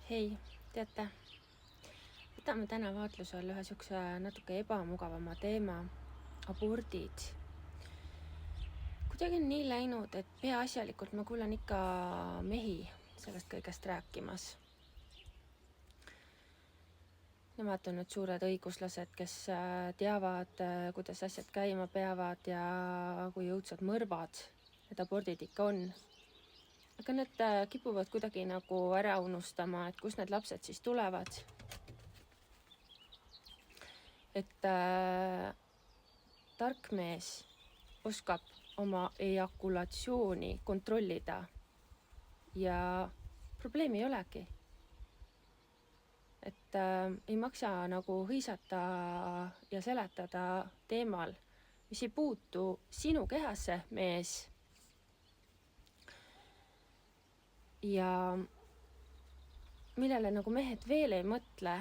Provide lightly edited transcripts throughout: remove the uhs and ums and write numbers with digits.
Hei, teate, võtame täna vaatluse all ühe siukse natuke ebamugavama teema, abordid. Kuidagi on nii läinud, et peaasjalikult ma kuulen ikka mehi sellest kõigest rääkimas. Nemad on nüüd suured õiguslased, kes teavad, kuidas asjad käima peavad ja kui õudsad mõrvad need abordid ikka on. Aga need kipuvad kuidagi nagu ära unustama, et kus need lapsed siis tulevad. Et tark mees oskab oma ejakulatsiooni kontrollida ja probleemi ei olegi. Et ei maksa nagu hõisata ja seletada teemal, mis ei puutu sinu kehasse, mees. Ja millele nagu mehed veel ei mõtle.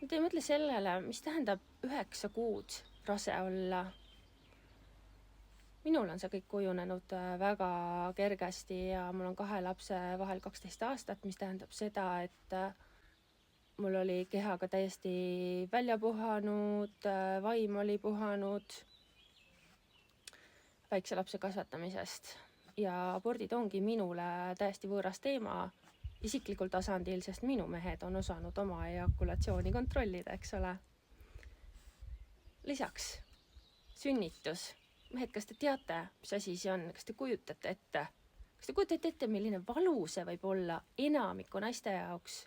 Nad ei mõtle sellele, mis tähendab 9 kuud rase olla. Minul on see kõik kujunenud väga kergesti ja mul on 2 lapse vahel 12 aastat, mis tähendab seda, et mul oli kehaga täiesti välja puhanud, vaim oli puhanud väikse lapse kasvatamisest. Ja abordid ongi minule täiesti võõras teema isiklikul tasandil, sest minu mehed on osanud oma ejakulatsiooni kontrollida, eks ole. Lisaks, sünnitus. Mehed, kas te teate, mis asi see on? Kas te kujutate ette? Kas te kujutate ette, milline valu see võib olla enamiku naiste jaoks?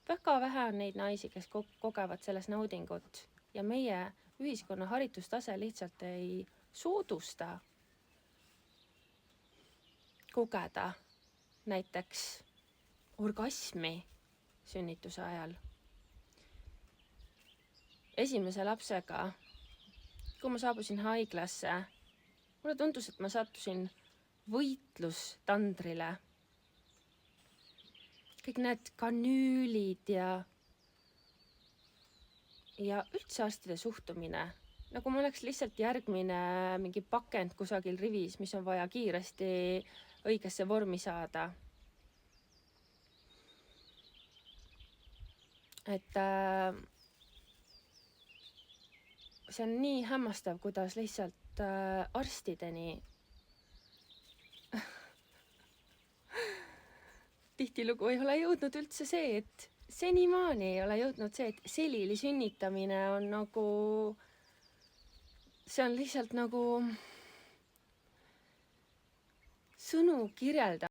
Väga vähe on neid naisi, kes kogevad selles naudingut ja meie ühiskonna haritustase lihtsalt ei soodusta kogeda näiteks orgasmi sünnituse ajal. Esimese lapsega, kui ma saabusin haiglasse, mulle tundus, et ma sattusin võitlustandrile. Kõik need kanüülid ja üldse arstide suhtumine, nagu ma oleks lihtsalt järgmine mingi pakend kusagil rivis, mis on vaja kiiresti õigesse vormi saada. Et see on nii hämmastav, kuidas lihtsalt arstideni tihtilugu ei ole jõudnud üldse see, et senimaani ei ole jõudnud see, et selili sünnitamine on nagu, see on lihtsalt nagu sõnu kirjelda